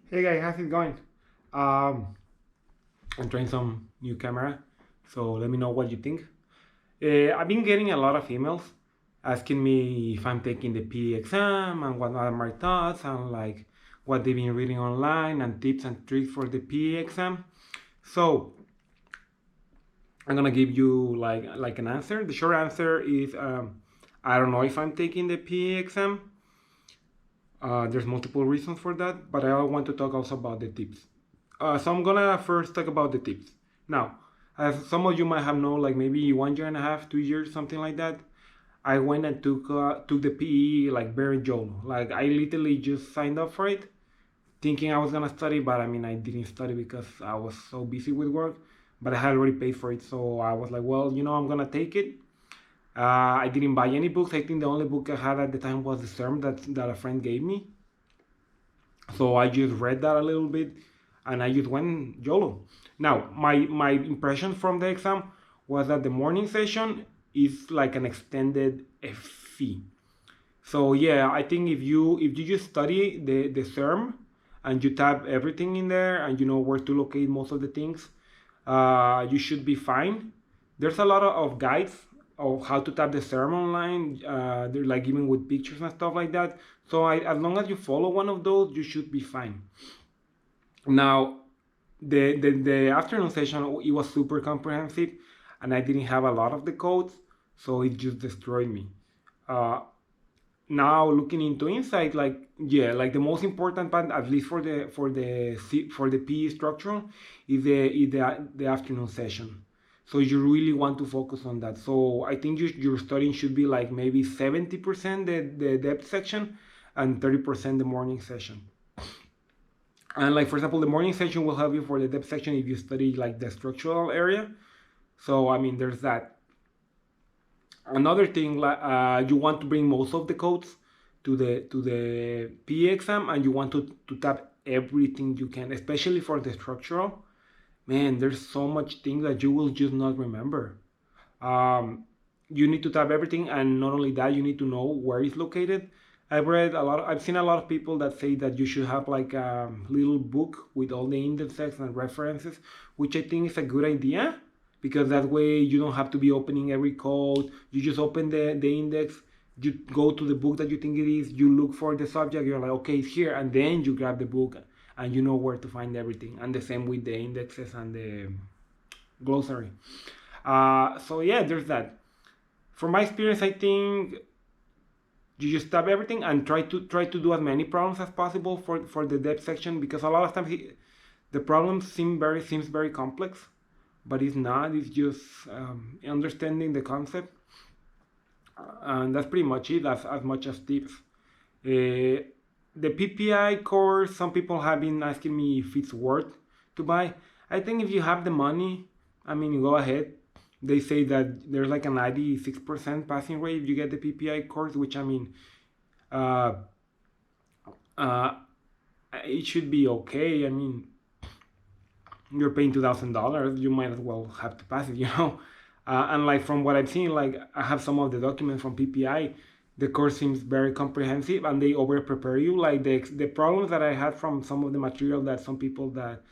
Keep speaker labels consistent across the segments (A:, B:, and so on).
A: Hey guys, how's it going? Um, I'm trying some new camera, so let me know what you think. I've been getting a lot of emails asking me if I'm taking the PE exam and what are my thoughts and like what they've been reading online and tips and tricks for the PE exam. So I'm gonna give you like an answer. The short answer is I don't know if I'm taking the PE exam. There's multiple reasons for that, but I want to talk also about the tips. So I'm gonna first talk about the tips. Now, as some of you might have known, like maybe 1 year and a half, 2 years, something like that, I went and took the PE like very YOLO. Like I literally just signed up for it, thinking I was gonna study, but I mean I didn't study because I was so busy with work. But I had already paid for it, so I was like, well, I'm gonna take it. I didn't buy any books. I think the only book I had at the time was the Serm that a friend gave me. So I just read that a little bit and I just went YOLO. Now, my impression from the exam was that the morning session is like an extended FE. So yeah, I think if you just study the SERM and you tap everything in there and you know where to locate most of the things, you should be fine. There's a lot of guides of how to tap the SERM online. They're like even with pictures and stuff like that. So as long as you follow one of those, you should be fine. Now, the afternoon session it was super comprehensive, and I didn't have a lot of the codes, so it just destroyed me. Uh, Now looking into insight, like yeah, like the most important part, at least for the PE structure, is the afternoon session. So you really want to focus on that. So I think your studying should be like maybe 70% the depth section and 30% the morning session. And like for example, the morning session will help you for the depth section if you study like the structural area. So I mean, there's that. Another thing, you want to bring most of the codes to the PE exam, and you want to tap everything you can, especially for the structural. Man, there's so much things that you will just not remember. Um, you need to tap everything, and not only that, you need to know where it's located. I've seen a lot of people that say that you should have like a little book with all the indexes and references, which I think is a good idea because that way you don't have to be opening every code. You just open the index, you go to the book that you think it is, you look for the subject, you're like, okay, it's here, and then you grab the book and you know where to find everything. And the same with the indexes and the glossary. So yeah, there's that. From my experience, I think you just stop everything and try to do as many problems as possible for the depth section because a lot of times the problems seems very complex, but it's not. It's just understanding the concept, and that's pretty much it. As much as tips. Uh, the PPI course, some people have been asking me if it's worth to buy. I think if you have the money, I mean, go ahead. They say that there's like a 96% passing rate if you get the PPI course, which I mean, uh, uh, it should be okay. I mean, you're paying $2,000, you might as well have to pass it. And like from what I've seen, like I have some of the documents from PPI. The course seems very comprehensive, and they over prepare you. Like the problems that I had from some of the material that some people that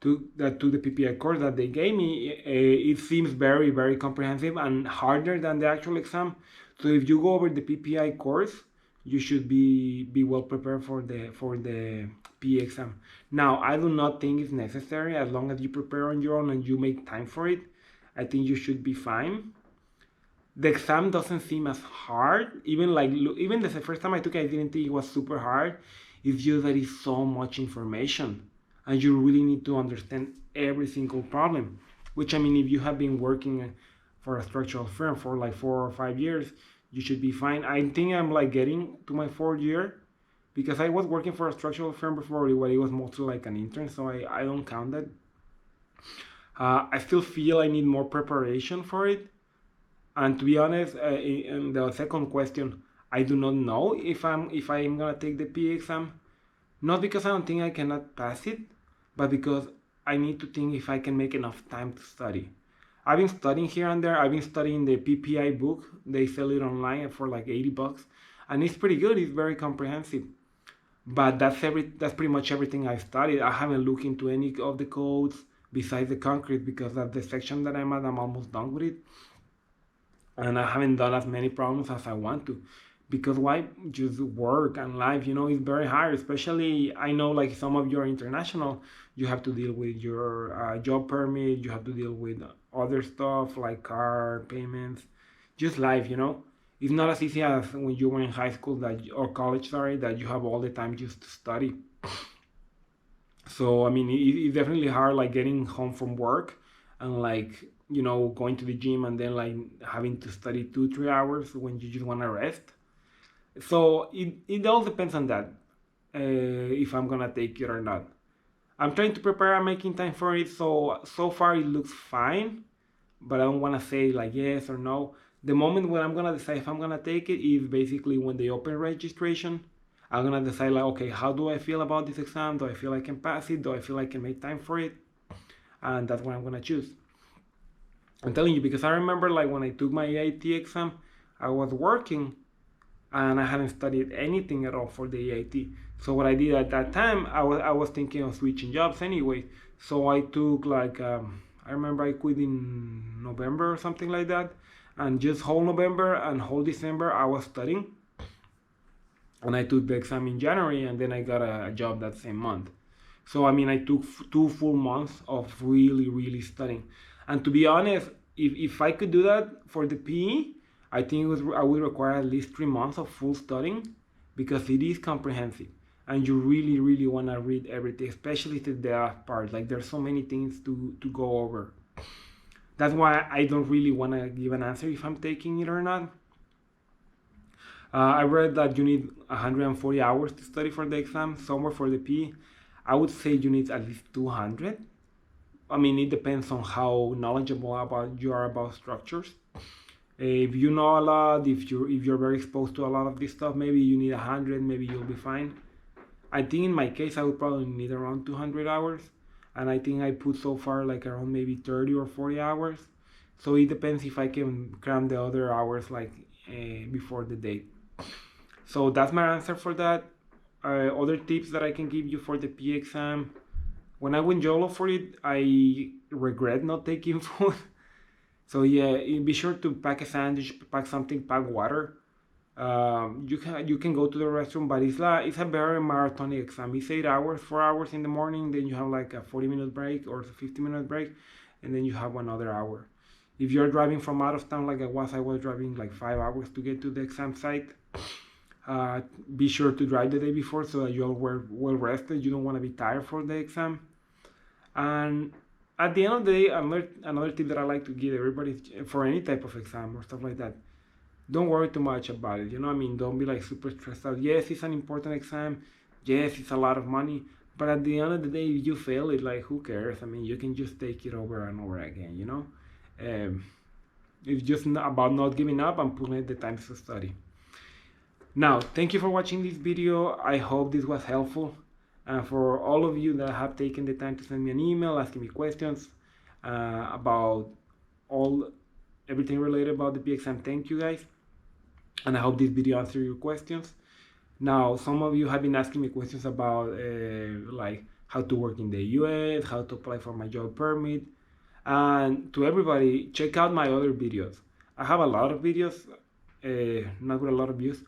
A: took the PPI course that they gave me, it seems very comprehensive and harder than the actual exam. So if you go over the PPI course, you should be well prepared for the PE exam. Now, I do not think it's necessary as long as you prepare on your own and you make time for it. I think you should be fine. The exam doesn't seem as hard. Even the first time I took it, I didn't think it was super hard. It's just that it's so much information, and you really need to understand every single problem. Which I mean, if you have been working for a structural firm for like 4 or 5 years, you should be fine. I think I'm like getting to my 4th year because I was working for a structural firm before, where it was mostly like an intern, so I don't count that. I still feel I need more preparation for it, and to be honest, in the second question, I do not know if I'm gonna take the PE exam. Not because I don't think I cannot pass it, but because I need to think if I can make enough time to study. I've been studying here and there. I've been studying the PPI book. They sell it online for like $80, and it's pretty good. It's very comprehensive. But that's pretty much everything I studied. I haven't looked into any of the codes besides the concrete because that's the section that I'm at. I'm almost done with it, and I haven't done as many problems as I want to. Because why? Just work and life, is very hard. Especially, I know like some of you are international, you have to deal with your job permit, you have to deal with other stuff like car payments, just life. It's not as easy as when you were in high school or college, sorry, that you have all the time just to study. So I mean, it's definitely hard, like getting home from work and like going to the gym and then like having to study 2 3 hours when you just want to rest. So it all depends on that, if I'm gonna take it or not. I'm trying to prepare. I'm making time for it. So far it looks fine, but I don't want to say like yes or no. The moment when I'm gonna decide if I'm gonna take it is basically when they open registration. I'm gonna decide like, okay, how do I feel about this exam? Do I feel I can pass it? Do I feel I can make time for it? And that's what I'm gonna choose. I'm telling you because I remember like when I took my AIT exam, I was working and I hadn't studied anything at all for the AIT. So what I did at that time, I was thinking of switching jobs anyway. So I took like I remember I quit in November or something like that, and just whole November and whole December I was studying, and I took the exam in January, and then I got a job that same month. So I mean, I took 2 full months of really, really studying. And to be honest, if I could do that for the PE, I think I would require at least 3 months of full studying because it is comprehensive, and you really, really want to read everything, especially the data part. Like there's so many things to go over. That's why I don't really want to give an answer if I'm taking it or not. I read that you need 140 hours to study for the exam, somewhere for the P. I would say you need at least 200. I mean, it depends on how knowledgeable about you are about structures. If you know a lot, if you're very exposed to a lot of this stuff, maybe you need 100, maybe you'll be fine. I think in my case, I would probably need around 200 hours, and I think I put so far like around maybe 30 or 40 hours. So it depends if I can cram the other hours like before the date. So that's my answer for that. Other tips that I can give you for the P exam. When I went YOLO for it, I regret not taking food. So yeah, be sure to pack a sandwich, pack something, pack water. You can go to the restroom, but it's a very marathonic exam. It's 8 hours, 4 hours in the morning, then you have like a 40-minute break or 50-minute break, and then you have another hour. If you're driving from out of town like I was driving like 5 hours to get to the exam site. Uh, be sure to drive the day before so that you're well rested. You don't want to be tired for the exam. And at the end of the day, another tip that I like to give everybody for any type of exam or stuff like that, don't worry too much about it. I mean, don't be like super stressed out. Yes, it's an important exam. Yes, it's a lot of money. But at the end of the day, if you fail it, like who cares? I mean, you can just take it over and over again. It's just about not giving up and putting in the time to study. Now, thank you for watching this video. I hope this was helpful. And for all of you that have taken the time to send me an email, asking me questions about everything related about the P exam, thank you guys. And I hope this video answered your questions. Now, some of you have been asking me questions about like how to work in the US, how to apply for my job permit. And to everybody, check out my other videos. I have a lot of videos, not with a lot of views,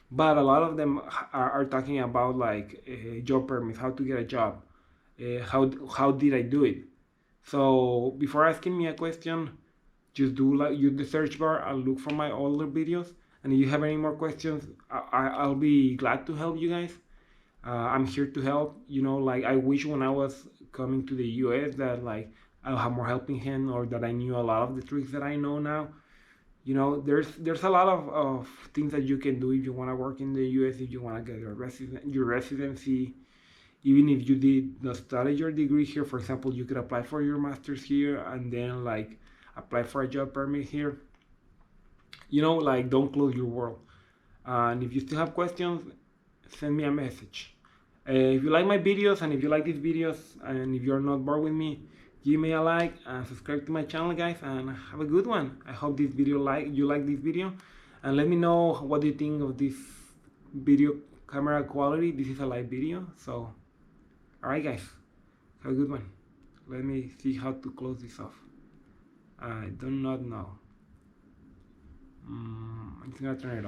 A: but a lot of them are talking about like job permits, how to get a job, how did I do it. So before asking me a question, just use the search bar and look for my older videos. And if you have any more questions, I'll be glad to help you guys. I'm here to help. Like I wish when I was coming to the US that like I'll have more helping hand or that I knew a lot of the tricks that I know now. There's a lot of things that you can do if you want to work in the US, if you want to get your residency. Even if you did not study your degree here, for example, you could apply for your master's here and then like apply for a job permit here. Like don't close your world. And if you still have questions, send me a message. If you like my videos and if you like these videos and if you're not bored with me, give me a like and subscribe to my channel, guys, and have a good one. I hope you like this video, and let me know what you think of this video camera quality. This is a live video, so alright guys, have a good one. Let me see how to close this off. I do not know. I'm just gonna turn it off.